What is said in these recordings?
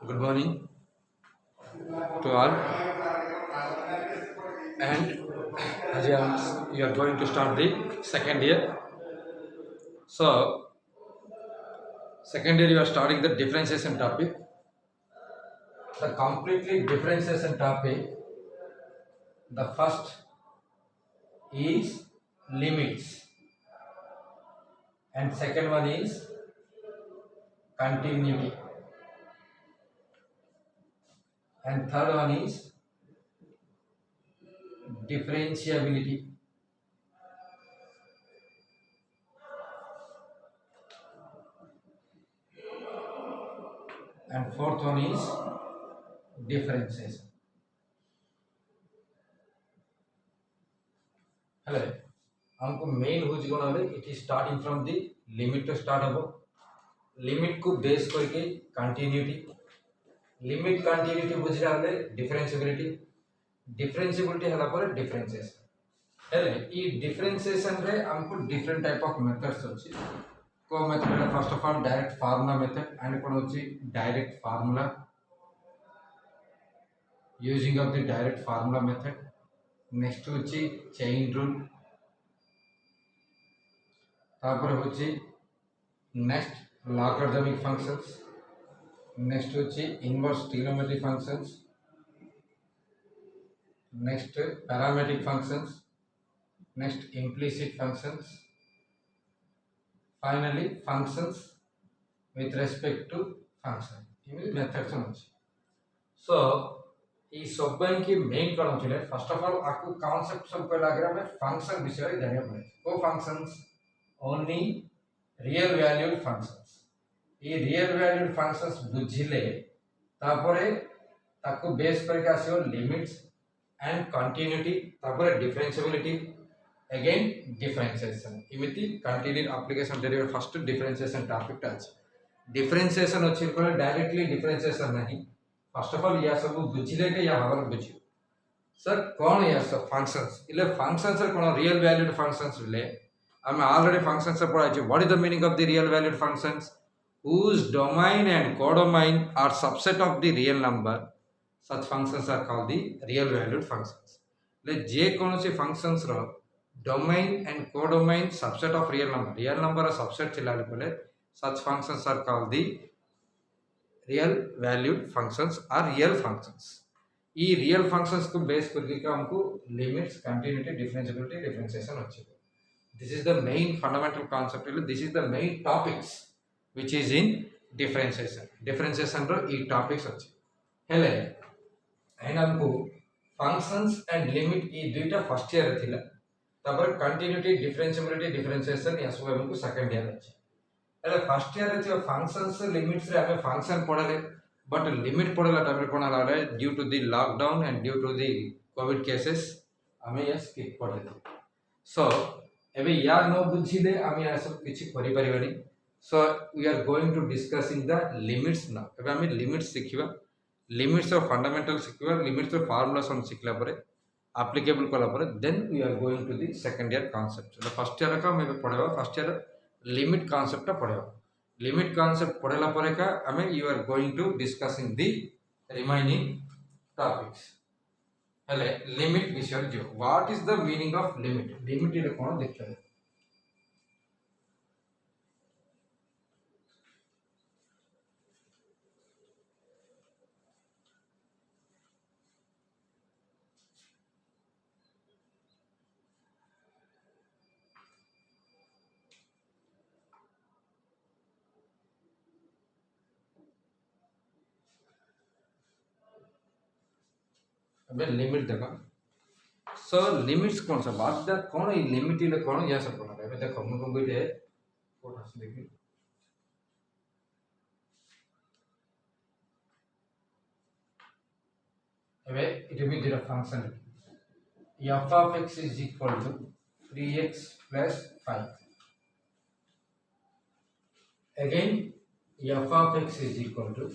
Good morning to all. And as you are going to start the second year. So, second year you are starting the differentiation topic. The completely differentiation topic, the first is limits, and second one is continuity, and third one is differentiability, and fourth one is differentiation. Hello. हमको मेन हो जीवन it is starting from the limit to start हो limit को base करके continuity limit continuity बुझला बेले differentiability differentiability हला पर डिफरेंशिएशन हेले ई डिफरेंशिएशन रे हमको डिफरेंट टाइप ऑफ मेथड्स अछि को method first of all direct formula method and कोन अछि direct formula using of the direct formula method next अछि चेन रूल तापर होची नेक्स्ट लॉगरिथमिक फंक्शंस नेक्स्ट होची inverse trigonometric functions next parametric functions next implicit functions finally functions with respect to function इमे methods अछि so ई सब की main कोन छिले फर्स्ट ऑफ ऑल आपको कांसेप्ट सब को लागे हमें फंक्शन विषय जानिया पड़े को functions only real valued functions ये real valued functions बुझिले तापरे ताको बेस करके आसीओ लिमिट्स एंड कंटिन्यूटी तापरे डिफरेंशिएबिलिटी अगेन डिफरेंशिएशन इमिति continued application derivative first differentiation topic touch differentiation अछि पर डायरेक्टली डिफरेंशिएशन नहीं फर्स्ट ऑफ ऑल या सब बुझिले के या भाबर बुझियो सर कोन या सब फंक्शंस इले फंक्शंस सर कोन रियल वैल्यूड फंक्शंस ले I'm already functions are put. What is the meaning of the real valued functions? Whose domain and codomain are subset of the real number. Such functions are called the real valued functions. Let J konosi functions ro domain and codomain subset of real number. Real number a subset chilali pole. Such functions are called the real valued functions or real functions. ये real functions को base करके हमको limits, continuity, differentiability, differentiation होती है. This is the main fundamental concept. This is the main topics which is in differentiation. Differentiation row E topics अच्छे. हेले and हमको functions and limit ई दुईटा first year थिला. तबर continuity, differentiability, differentiation या सब हमको second year अच्छे. हेले first year रे functions limits रे हमें function पढ़ले but limit पढ़ला टाइम रे कोना लागले due to the lockdown and due to the covid cases हमें ये skip पढ़ले. So एबे या नो बुझिले आमी आ सब किछि करि परिबानी so we are going to discussing the limits ना एबे आमी लिमिट्स सिखिबा लिमिट्स ऑफ फंडामेंटल सिखिबा लिमिट्स ऑफ फार्मूलास हम सिखला परे एप्लीकेबल कला परे then we are going to the second year concept the first year का हम पढेबा फर्स्ट ईयर लिमिट कांसेप्ट पढेबा लिमिट कांसेप्ट पढेला परे का आमे you are going to discussing the remaining topics हेले लिमिट विषय जो what is the meaning of limit limit रे कोन देखले अबे लिमिट देखो सो लिमिट्स कौन सा बात द कौन ई लिमिट ले कौन या सब कोन एबे देखो हम कोइले कोन आस देखि एबे it will be the function f of x is equal to 3x plus 5 again f of x is equal to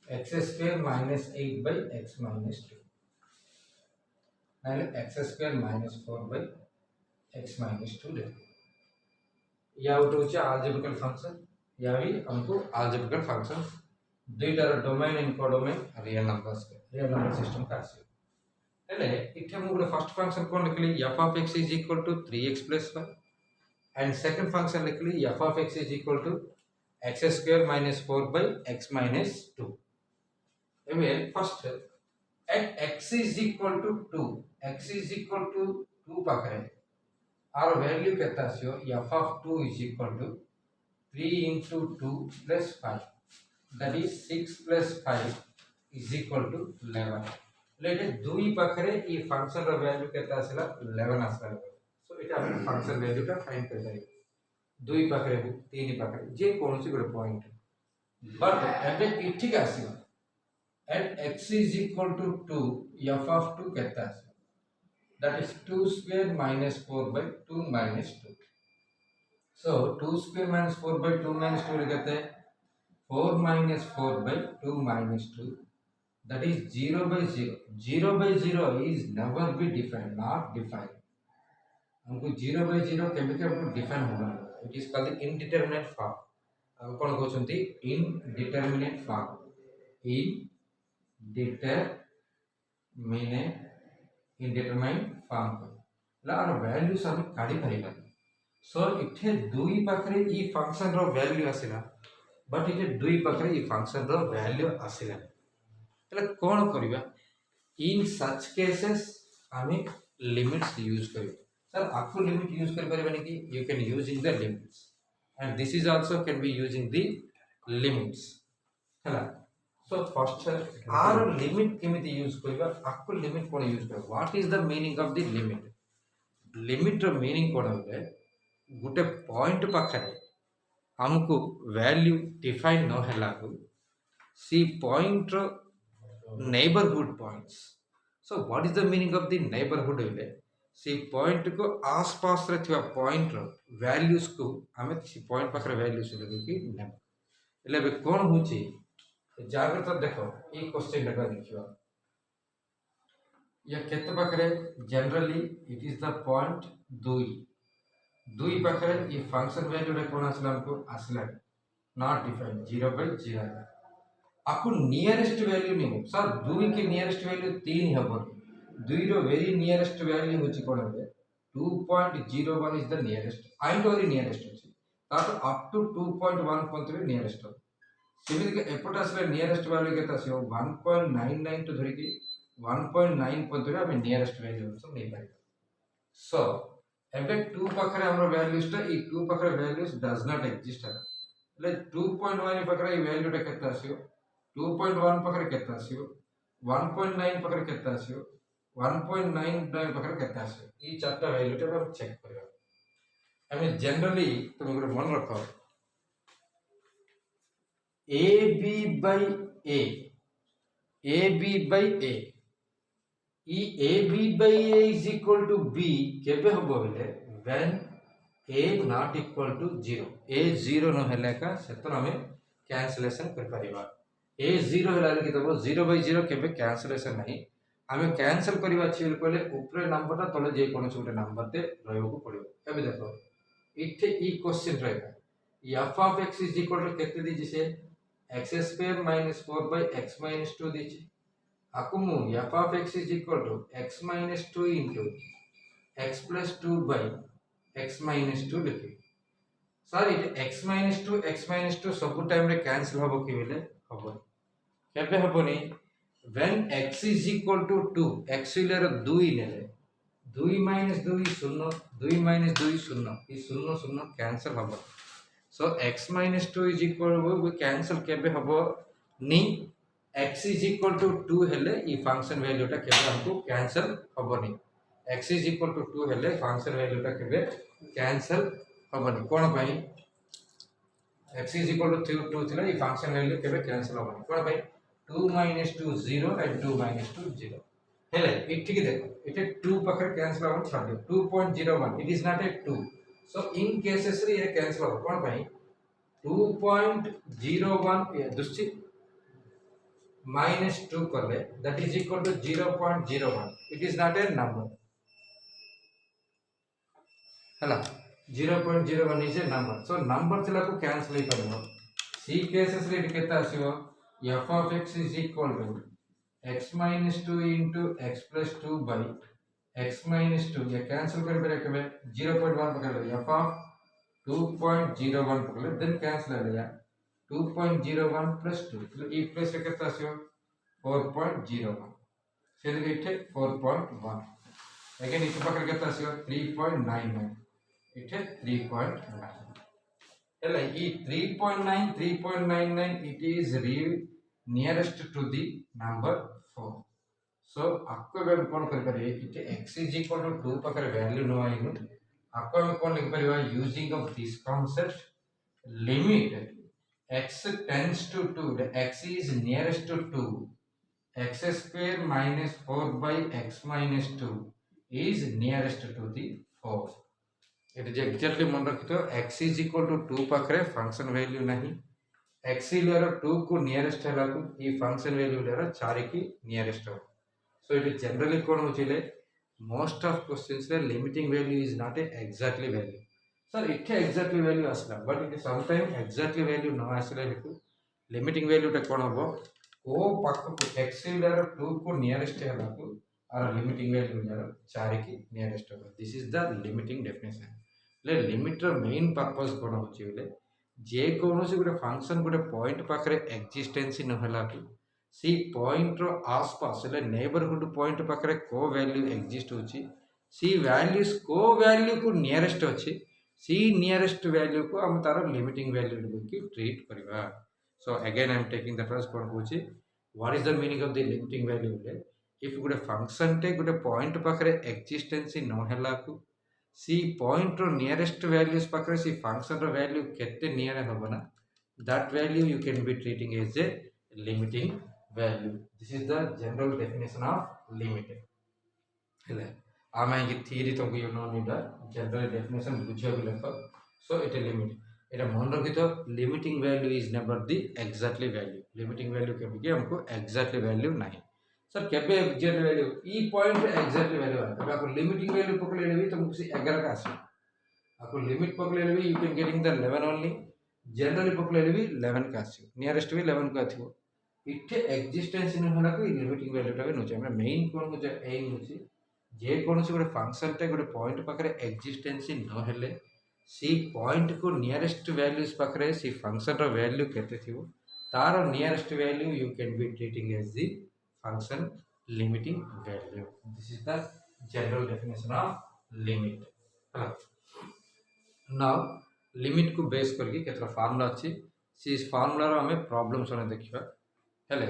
x square minus 8 by x minus 2 and x square minus 4 by x minus 2 ले या out होचे अलजेब्रिकल function या भी हमको algebraic function दुईटार domain इन codomain real number system का आसी हेले इथे मु गोटे फर्स्ट फंक्शन कोन लिखली f of x is equal to 3x plus 1 and second function लिखली f of x is equal to x square minus 4 by x minus 2 एबे first at x is equal to 2 x is equal to 2 पाखरे आर value केता आसियो f of 2 is equal to 3 into 2 plus 5 that is 6 plus 5 is equal to 11 लेटे दुई पाखरे ई function रो value केता आसिला 11 आसला सो इटा हम फंक्शन वैल्यू का फाइंड कर जाई दुई पाखरे तीन पाखरे जे कोनसी गोटे पॉइंट बट एबे इठी का आसिला at x is equal to 2 f of 2 केता आसिला that is 2 square minus 4 by 2 minus 2 so 2 square minus 4 by 2 minus 2 लिखते 4 minus 4 by 2 minus 2 that is 0 by 0 0 by 0 is never be defined not defined हमको 0 by 0 केबे हमको define होना it is called the indeterminate form हम कोन कहउछंती indeterminate form indeterminate form लार values हम काढी परिबा सो इथे दुई पाखरे ई फंक्शन रो वैल्यू आसिला बट इथे दुई पाखरे ई फंक्शन रो वैल्यू आसिला तले कोन करबा इन सच केसेस हमें लिमिट्स यूज करियो सर आपको लिमिट यूज कर परिबा कि you can using the limits and this is also can be using the limits हला सो फर्स्ट आर लिमिट केमिति यूज करबा आपको लिमिट कोन यूज कर what is the meaning of the limit रो मीनिंग कोन होले गुटे पॉइंट पाखरे हमको वैल्यू डिफाइन न होला को सी पॉइंट रो neighbourhood points so what is the meaning of the neighbourhood होले सी पॉइंट को आसपास रे थिवा पॉइंट रो वैल्यूज को हमें सी पॉइंट पाखरे वैल्यूज लगे कि नेब एले बे कोन होची जाग्रत देखो ई क्वेश्चन लगा देखियो या केते पाखरे generally it is the point दुई पाखरे ई फंक्शन वैल्यू रे कोन आसला हमको आसला नॉट डिफाइन 0 by 0 आपको नियरेस्ट वैल्यू नहीं सर दुई के नियरेस्ट वैल्यू 3 हबो दुई रो वेरी नियरेस्ट वैल्यू होची कोन है 2.01 इज द नियरेस्ट आइंट ओरी नियरेस्ट होची तातो अप टू 2.1 पॉइंट रे नियरेस्ट सेमिति के एपट आसले नियरेस्ट वैल्यू केता आसियो 1.99 तो धरि कि 1.9 पॉइंट रे हम नियरेस्ट वैल्यू सब नै पाइ सो एबे 2 पाखरे हमर वैल्यूज ता ई 2 पाखरे वैल्यूज डज नॉट एग्जिस्ट है ले 2.1 पाखरे वैल्यू टा केता आसियो 2.1 पाखरे केता आसियो 1.9 पाखरे केता आसियो 1.99 पाखरे केता आसियो ई चारटा वैल्यू टा हम चेक करबा हमें जनरली तुम गुटे मन रखो AB by A E AB by A is equal to B केबे हबो बेले when A not equal to 0 A 0 न हेले का सेतर हमें कैंसलेशन कर परिबा A 0 हेला कि तबो 0 by 0 केबे कैंसलेशन नहीं हमें कैंसिल करबा छी कहले ऊपर नंबर ता तले जे कोन छोटे नंबर ते रहबो को पड़िबो एबे देखो इथे ई क्वेश्चन रहेगा f of x is equal to केते दी जिसे x square minus 4 by x minus 2 the आकुमु f of x is equal to x minus 2 into x plus 2 by x minus 2 लिखे सर इट x minus 2 सब time रे cancel हबो कि बेले हबो केबे हबोनी when x is equal to 2 x इलेर 2 नेले 2 minus 2 0 2 minus 2 0 ई 0 0 cancel हबो सो x minus 2 is equal to cancel केबे हबो नी x is equal to 2 हेले ई फंक्शन वैल्यू टा केबे हमको cancel हबोनी x is equal to 2 हेले फंक्शन वैल्यू टा केबे कैंसिल हबोनी कोन भाई x is equal to 2 थिला ई फंक्शन वैल्यू केबे कैंसिल हबोनी कोन भाई 2 minus 2 0 and 2 minus 2 0 हेले इठी की देखो इटे 2 पाखर कैंसिल हबो छाड़ दो 2.01 it is not A 2 so in cases रे ये कैंसिल हबो कोन भाई 2.01 ये दुष्टि minus 2 करले that is equal to 0.01 it is not a number हला 0.01 is a number so number थिला को कैंसिल ही करबो सी केसेस रे केता आसीबो f of x is equal to x minus 2 into x plus 2 by x minus 2 ये cancel कर पे रखे 0.1 पकड़ लो f of 2.01 पकड़ लो then कैंसिल कर लिया 2.01 plus 2 तो ये प्लस कितना आसियो 4.01 से इठे 4.1 अगेन इठे पकड़ कितना आसियो 3.99 इठे 3.9 हेला ई 3.9 3.99 it is nearest to the number 4 so आपको हम कौन कर परिए इटे x is equal to 2 पाकर वैल्यू नो आइनु आपको हम कौन लिख परिवा using of this concept limit x tends to 2 the x is nearest to 2 x square minus 4 by x minus 2 is nearest to the 4 it is exactly मन रखितो x is equal to 2 पाखरे function value नहीं x लेरो 2 को nearest है लागू ये function value लेरो 4 की nearest हो so it generally कोन होचिले मोस्ट ऑफ क्वेश्चंस रे limiting value is not a exactly value sir इथे एग्जैक्टली वैल्यू आसला but it some time exactly value न आसले हेतु लिमिटिंग वैल्यू टा कोन होबो ओ पक्क को x लेरो 2 को नियरेस्ट है लागू और लिमिटिंग वैल्यू लेरो 4 की नियरेस्ट हो this is the limiting definition ले लिमिट रो मेन पर्पस कोन होचिले जे कौनसी गोटे फंक्शन गोटे पॉइंट पाखरे एक्जिस्टेंस न हला कि सी पॉइंट रो आसपास ले नेबरहुड पॉइंट पाखरे को वैल्यू एक्जिस्ट होची सी वैल्यूज को वैल्यू को नियरेस्ट होची सी नियरेस्ट वैल्यू को हम तार लिमिटिंग वैल्यू की ट्रीट करबा so again I am taking the first कोन होची what is the meaning of the limiting value ले इफ गोटे फंक्शन टे गोटे पॉइंट पाखरे एक्जिस्टेंस न हला को सी पॉइंट रो नियरेस्ट वैल्यूज पाखरे सी फंक्शन रो वैल्यू केते नियर होबो ना that value you can be treating as a limiting value this is the general definition of limit हेले आमे की थ्योरी तुमको you know need general definition बुझियो लेख सो इट लिमिट एटा मन रखितो limiting value is never the exactly value limiting value के भी हमको एग्जैक्टली वैल्यू नहीं सर केबे एग्जैक्ट वैल्यू ई पॉइंट पे एग्जैक्ट वैल्यू है तब आपको लिमिटिंग वैल्यू पकड़ लेबी तो मुझे 11 का आसे आपको लिमिट पकड़ लेबी you can getting the 11 only generally पकड़ लेबी 11 का आसे नियरेस्ट भी 11 का आथिबो इथे एग्जिस्टेंस इन होला को लिमिटिंग वैल्यू टा भी नोचे हमरा मेन कोन को एम होची जे कोन से गोटे फंक्शन टे गोटे पॉइंट पाखरे एग्जिस्टेंस न हेले सी पॉइंट को नियरेस्ट वैल्यूज पाखरे सी फंक्शन रो वैल्यू केते थिबो तार nearest value you can be treating as the function limiting value this is the general definition of limit now limit को बेस करके केतरा फार्मूला अछि से फार्मूला रो हमें प्रॉब्लम सने देखिबा हेले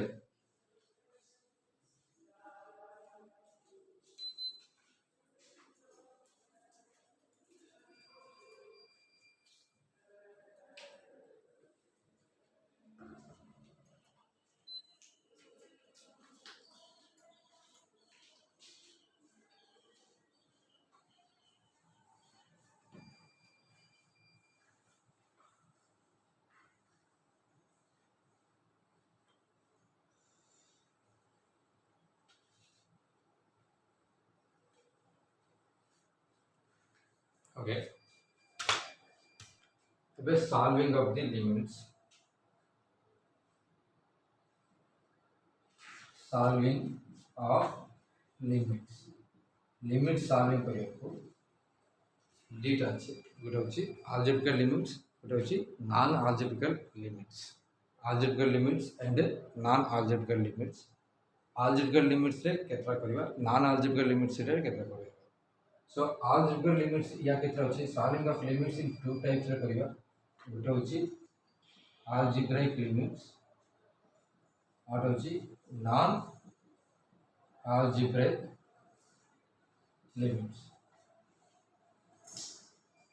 okay the solving of the limits solving of limit solving करियो दुटा अछि गोटे अछि algebraical limits गोटे अछि non algebraical limits and non algebraical limits रे केतरा करबा non algebraical limits रे केतरा करबा so algebraical limits या केतरा अछि solving of limits in two types रे करबा गोटे अछि algebraic limits और अछि non algebraic limits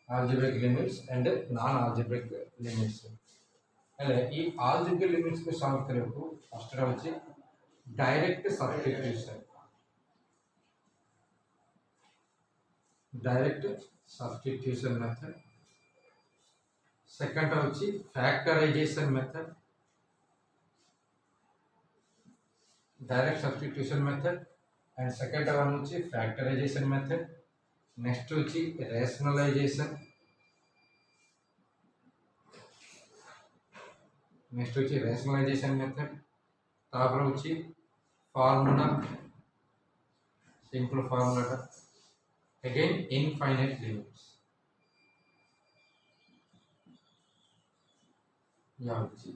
algebraic limits and non algebraic limits हेले ई algebraic limits को सॉल्व करे को फर्स्ट रा अछि डायरेक्ट सब्स्टिट्यूशन मेथड सेकंड अछि factorisation method direct substitution method and second one होची factorization method next होची rationalization method তারপরে হচ্ছে ফর্মুলা, সিম্পল ফর্মুলাটা again infinite limits या হচ্ছে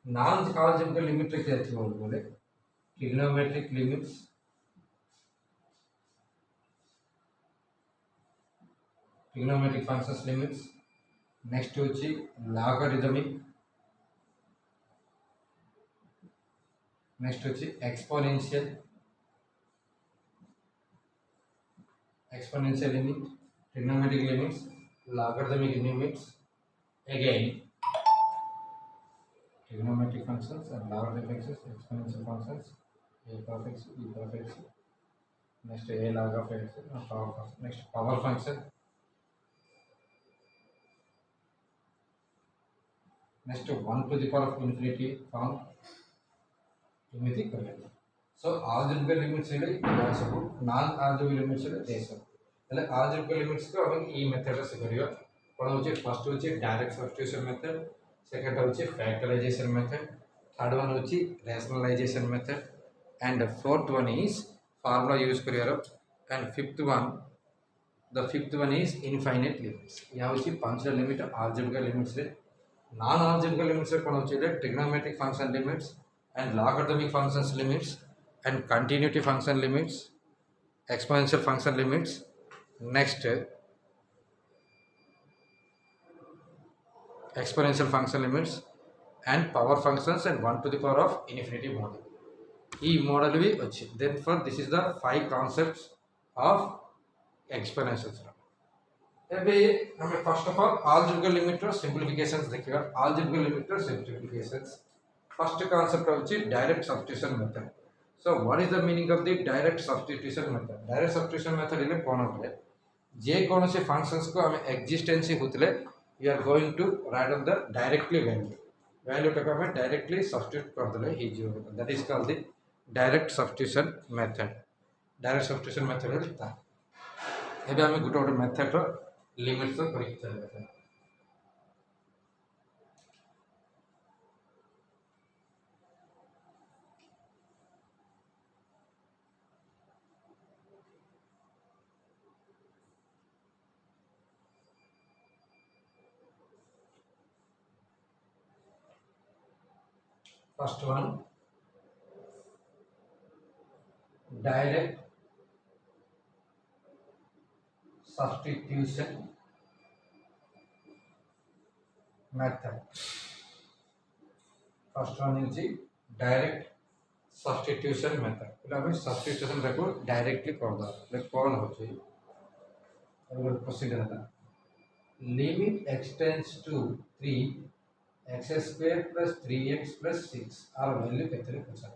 নন algebraic লিমিট রেখে যাচ্ছি বলে trigonometric limits, trigonometric functions limits, next হচ্ছে logarithmic, next হচ্ছে exponential, exponential limit, trigonometric limits, logarithmic limits, again trigonometric functions and logarithmic functions, exponential functions, a of x, e of x, next a log of x, power function, next power function, next 1 to the power of infinity form, एमती कर सो algebraic limits ಇದೆ या सब non algebraic limits ಇದೆ दे सब એટલે algebraic limits को हम ई मेथड से करियो कोन होचे फर्स्ट होचे डायरेक्ट सब्स्टिट्यूशन मेथड, सेकंड होचे फैक्टराइजेशन मेथड, थर्ड वन होचे rationalisation method and fourth one is formula use करियो and fifth one is infinite limits. या होचे पांचटा लिमिट algebraic limits रे non algebraic limits रे कोन होचे trigonometric function limits and logarithmic functions limits and continuity function limits, exponential function limits, next exponential function limits and power functions and 1 to the power of infinity model. E model भी अच्छी। Therefore this is the 5 concepts of exponentials। अभी हमें first of all algebraic limit और simplifications देखिएगा। algebraic limit और simplifications first concept of direct substitution method. So what is the meaning of the direct substitution method? Direct substitution method ile कौन होता है जे कौन से functions को हमें existence होतले we are going to write on the directly value तक हमें directly substitute कर देले ही जो that is called the direct substitution method। direct substitution method है ता एबे हमें गुटे गुटे method रो limits तो करी चलबे। First one, direct substitution method। First one is the direct substitution method। એટલે અમે substitution रे को डायरेक्टली कर दो એટલે कौन होची अगर प्रोसीजर था limit x tends to 3 x square plus 3x plus 6 आर वैल्यू केतरे पूछा।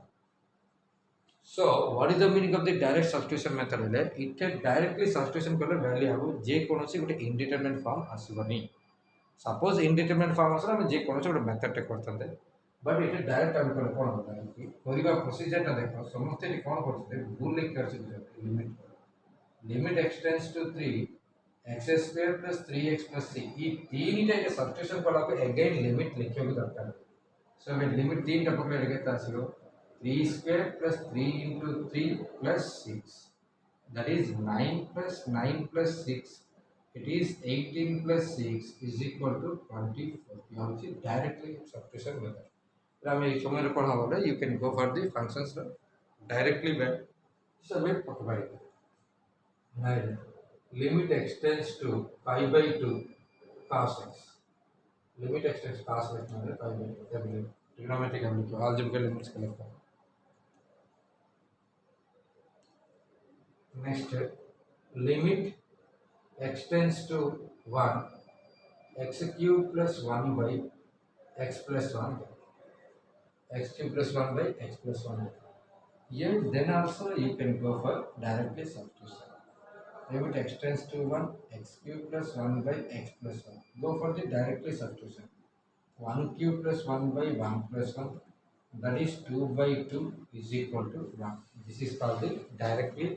So what is the meaning of the direct substitution method है इट डायरेक्टली सब्स्टिट्यूशन करले वैल्यू आबो जे कोनोसी गोटे इंडिटरमिनेट फॉर्म आसीबनी। सपोज इंडिटरमिनेट फॉर्म आसला हम जे कोनोसी गोटे मेथड टे करथंदे बट इट डायरेक्ट हम कोन कोन होता है कि करिबा प्रोसीजर ता देखो समस्त ये कोन करथले भूल लिख कर limit x tends to 3 x square plus 3x plus 6 ये तीन टा के सब्स्टिट्यूशन कला को अगेन लिमिट लिखियो भी दरकार। सो वे लिमिट तीन टा पकड़े लगे ता आसीबो 3 square plus 3 into 3 plus 6 that is 9 plus 9 plus 6 it is 18 plus 6 is equal to 24। यहाँ होची directly substitution method। रामे इस समय रे पढ़ा बोले you can go for the functions directly by सबे पकड़ाई नहीं limit x tends to pi by 2 cos x limit x tends cos x मतलब pi by 2 trigonometric algebraic limits के लिए। Next limit x tends to 1 x cube plus 1 by x plus 1 x cube plus 1 by x plus 1 here then also you can go for directly substitution। limit x tends to 1 x cube plus 1 by x plus 1 go for the directly substitution 1 cube plus 1 by 1 plus 1 that is 2 by 2 is equal to 1। this is called the directly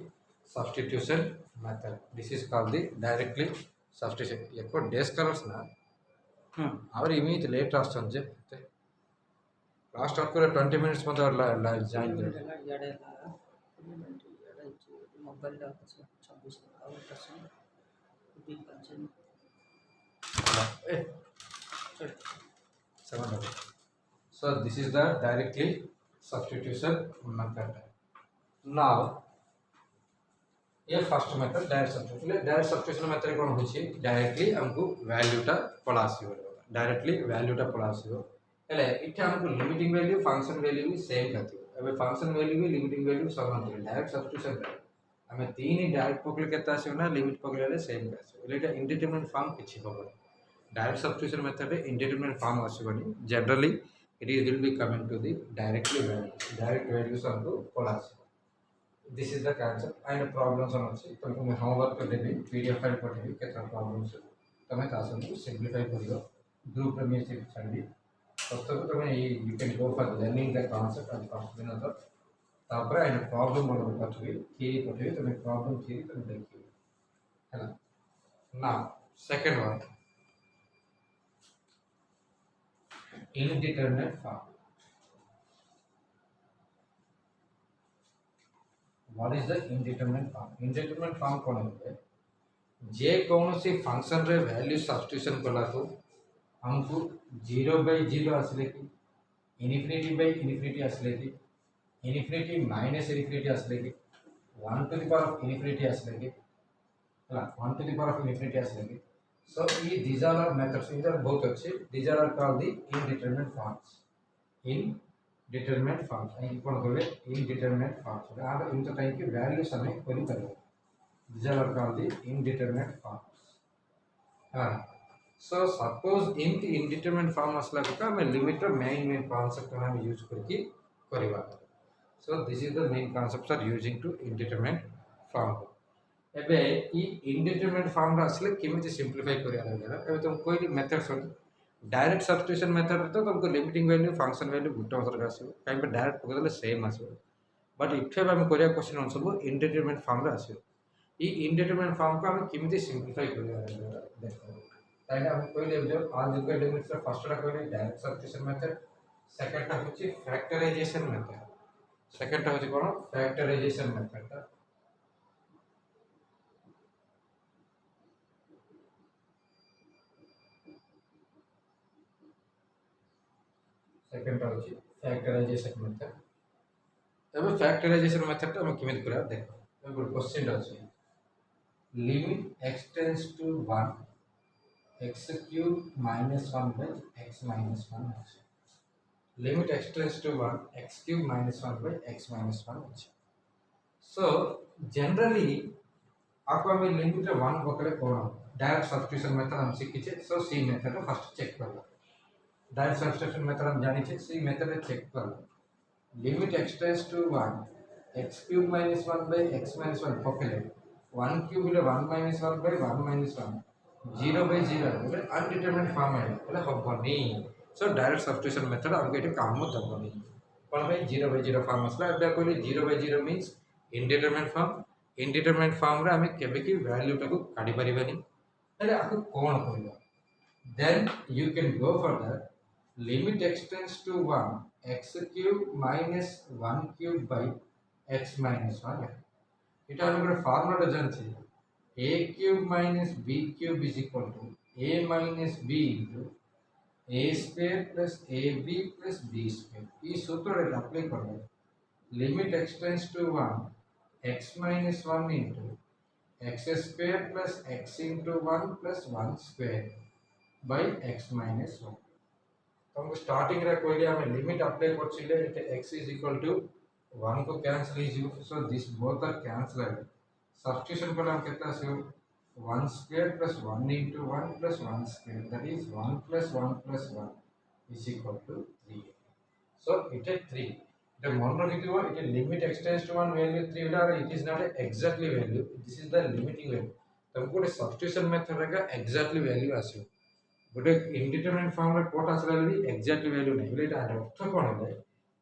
substitution method। this is called the directly substitution। ఎక్కువ days colours నా hour immediate late రాస్తుంది last आपको 20 minutes में join कर mobile 26 so this is the directly substitution method. Now ये first method direct substitution method कौन होची directly हमको वैल्यूटा पलासिबो डायरेक्टली वैल्यूटा पलासिबो हेले इठा हमको लिमिटिंग वैल्यू फंक्शन वैल्यू भी सेम करथिबो एबे फंक्शन वैल्यू भी लिमिटिंग वैल्यू समान थिबो डायरेक्ट सब्स्टिट्यूशन रे हमें तीन ही डायरेक्ट पकले केता आसीबो ना लिमिट पकले सेम आसीबो एलेटा इंडिटरमिनेट फॉर्म किछि होबो डायरेक्ट सब्स्टिट्यूशन मेथड रे इंडिटरमिनेट फॉर्म आसीबोनी generally it will be coming to the directly value direct values हमको पलासिबो this is the concept and problems on also तुमको मैं homework कर देबी pdf फाइल पठेबी केतना प्रॉब्लम्स तमे तासंतु सिंपलीफाई करियो ग्रुप रे मेसेज छाडी पुस्तक तमे you can go for learning the concept and first दिन तो तापर एंड प्रॉब्लम मन पठेबी थ्योरी पठेबी तमे प्रॉब्लम थ्योरी तमे देखियो हैना now second one indeterminate form. What is the indeterminate form? Indeterminate form कौन है जे कौन सी फंक्शन रे वैल्यू सब्स्टिट्यूशन कला को हमको 0/0 आसले की इनफिनिटी आसले की इनफिनिटी माइनस इनफिनिटी आसले की 1 to the power of infinity आसले की हला 1 to the power of infinity आसले की so these are our methods इधर बहुत अच्छे these are called the indeterminate forms indeterminate forms and कौन बोले indeterminate forms आर इन तो टाइप की वैल्यूज हमें कोई करेगा these are called the indeterminate forms हाँ so suppose in the indeterminate form असला को हमें limit और main concept हम use करके करेगा so this is the main concepts are using to indeterminate form एबे ई indeterminate form रा असले केमिति सिंप्लीफाई करिया लागला एबे तुम कोई मेथड सुन डायरेक्ट सब्स्टिट्यूशन मेथड तो तुमको limiting value function value Gutta अंतर आसीबो काई पे डायरेक्ट पकड़ले सेम आसीबो बट इथे हम करिया क्वेश्चन आंसर सब इंडिटरमिनेट फॉर्म रे आसीबो ई इंडिटरमिनेट फॉर्म को हम केमिति सिंप्लीफाई करिया देखो ताइले हम कहले जो अलजेब्रा लिमिट्स रे फर्स्ट रा कहले डायरेक्ट सब्स्टिट्यूशन मेथड सेकंड टा होची फैक्टराइजेशन मेथड सेकंड टा होची कोन फैक्टराइजेशन मेथड सेकंड होची फैक्टराइजेशन मेथड एबे फैक्टराइजेशन मेथड हम केमिति करिया देखो एबे क्वेश्चन अछि limit x tends to 1 x cube minus 1 by x minus 1 अछि limit x tends to 1 x cube minus 1 by x minus 1 अछि so generally आपको हमें लिमिट 1 पकड़े कोन डायरेक्ट सब्स्टिट्यूशन मेथड हम सीखी छे सो सी मेथड फर्स्ट चेक करला डायरेक्ट सब्स्टिट्यूशन मेथड हम जानी छे सी मेथड चेक करला limit x tends to 1 x cube minus 1 by x minus 1 पकड़े 1 cube ile 1 minus 1 by 1 minus 1 0/0 बोले अनडिटरमिनेट फॉर्म है बोले हबनी सो डायरेक्ट सब्स्टिट्यूशन मेथड हमके एटे काम मत दबनी कोन भाई 0/0 फॉर्म असला एबे कहली 0/0 मींस इनडिटरमिनेट फॉर्म रे हमें केबे की वैल्यू टाको काढी परिबानी तले आको कोन करबा then you can go for that limit x tends to 1 x cube minus 1 cube by x minus 1 এটা আমরা ফর্মুলাটা জানছি a cube minus b cube is equal to a minus b into a square plus ab plus b square ये सूत्र apply करना limit x tends to 1 x minus 1 into x square plus x into 1 plus 1 square by x minus 1 तो हम starting रे कोइले हमें limit apply करछिले x is equal to 1 को कैंसिल हीजियो so this both are cancel substitution पर हम कितना से 1 square plus 1 into 1 plus 1 square that is 1 plus 1 plus 1 is equal to 3 so it is 3 the mon rakhidibo it is limit x tends to 1 value 3 or it is not a exactly value this is the limiting value तुमको substitution method रे exactly value आसीयो गोटे indeterminate form रे coat आसला भी exactly value नहीं बोले एटा अर्थ कोन है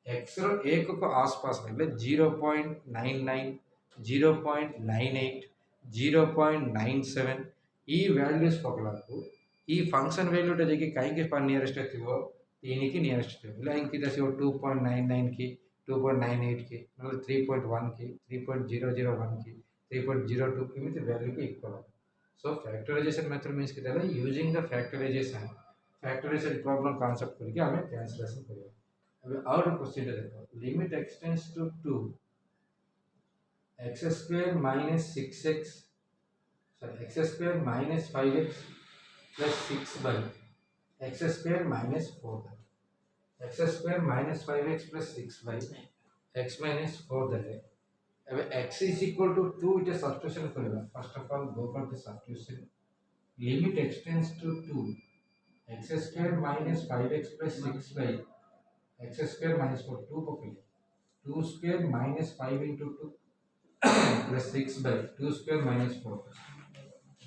x रो 1 को आसपास में 0.99 0.98 0.97 ई वैल्यूज पकड़ा को ई फंक्शन वैल्यू टे जेकी काई के पास नियरेस्ट थिबो तीन की नियरेस्ट थे बोले इनकी दस 2.99 की 2.98 की मतलब 3.1 की 3.001 की 3.02 एमती वैल्यू की equal so factorisation method means कि using the factorisation problem concept करके हमें कैंसलेशन करिए अब और क्वेश्चन देखो limit x tends to 2 x square minus 6x sorry x square minus 5x plus 6 by x square minus 4 x square minus 5x plus 6 by x minus 4 देले अब x is equal to 2 इटे substitution करेगा first of all go for the substitution limit extends to 2 x square minus 5x plus 6 by x square minus 4 2 पकड़े 2 square minus 5 into 2 plus 6 by 2 square minus 4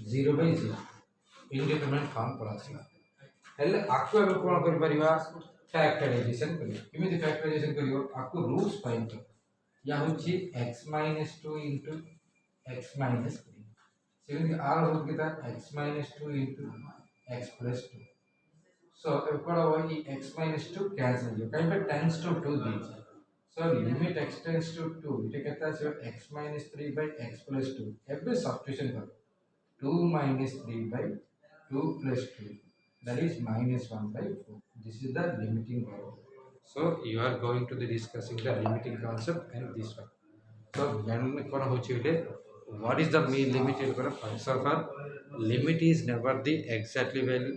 0 by 0 indeterminate form पढ़ासिला हेल्ले आकु अब कोन करि परिबा factorisation करियो किमिति factorisation करियो आकु roots find कर या होछि x minus 2 into x minus 3 सेमिति आर रूट किता x minus 2 into x plus 2 so एकोडा होई x minus 2 कैंसिल हो काई पे tends to 2 दीछि so limit extends to 2 इटे कहता है x minus 3 by x plus 2 एबे सब्स्टिट्यूशन करो 2 minus 3 by 2 plus 2 that is minus 1 by 4 this is the limiting value so you are going to be discussing the limiting concept and this one so when कोन होछि इटे what is the mean limit ill function for limit is never the exactly value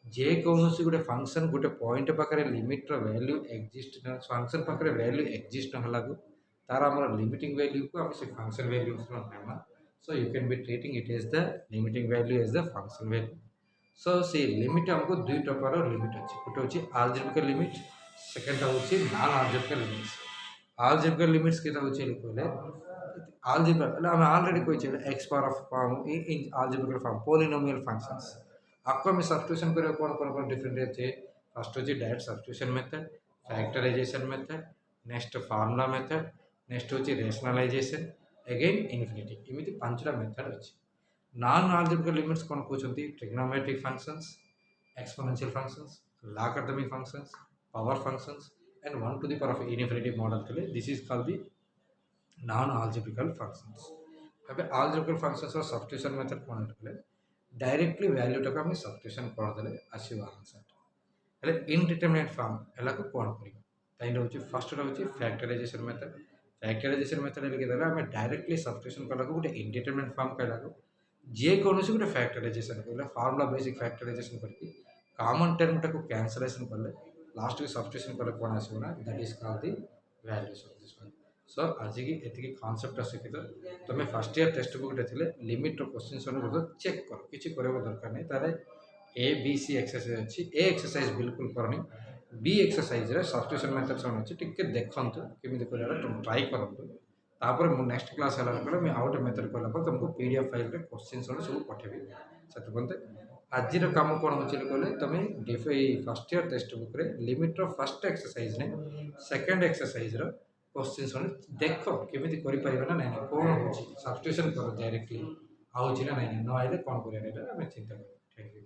जे कौनसी गोटे function गोटे point पाखे limit value exist function पाखे value exist ना लागू तार आम लिमिटिंग वैल्यू को आम से फंक्शन वैल्यू ना so you can be treating it is the limiting value as the function value so से लिमिट आमको दुई प्रकार लिमिट अच्छी गोटे हूँ आलजेब्रिकल लिमिट सेकेंड हूँ non algebraic limits algebraic limits के कहले आलजेब्रा आम ऑलरेडी कही x power of form in algebraic form polynomial functions आपको हमें सब्स्टिट्यूशन करें कौन डिफरेंट अच्छे फर्स्ट हूँ direct substitution method factorisation method next formula method next हूँ रेशनलाइजेशन अगेन इनफिनिटी एमती पांचटा मेथड अच्छी नॉन आलजेब्रिकल लिमिट्स कौन कहते trigonometric functions exponential functions logarithmic functions power functions and 1 to the power of infinity model के लिए this is called the non algebraic functions अब algebraic functions और substitution method कौन है डायरेक्टली वैल्यू टाक आम substitution करदे आसो आंसर हेल्ले इनडिटरमिनेट फॉर्म है कौन कर हूँ फर्स्ट हूँ फैक्टराइजेशन मेथड लिखिदेले आम डायरेक्टली सब्स्टिट्यूशन कला गोटे इनडिटरमिनेट फॉर्म कहला जे कौन गोटे फैक्टराइजेशन कहला फार्मुला बेसिक फैक्टराइजेशन करके कॉमन टर्म टाक कैंसलेशन कले लास्ट की सब्स्टिट्यूशन कले कौन आसो ना that is called the values of this one so आज की एति कॉन्सेप्ट शिखित तुम फर्स्ट इयर टेक्स्ट बुक थे लिमिट क्वेश्चन चेक कर किसी दरकार नहीं तारे ए बी सी एक्सरसाइज अच्छी ए एक्सरसाइज बिल्कुल करनी बी एक्सरसाइज सब्स्टिट्यूशन मेथड सब अच्छी टिके देखूँ केमी कर तुम ट्राई करूँ तापर मु नेक्स्ट क्लास है आउ गए मेथड कला तुमको पीडीएफ फाइल में क्वेश्चन सब पठेबी से आज कम कौन हो कहले तुम first year text book limit first exercise ने सेकेंड एक्सरसाइज क्वेश्चन देख केमी कर ना ना कौन हो सब्स्टिट्यूशन कर डायरेक्टली आउची ना ना आइले कौन कर चिंता कर थैंक यू।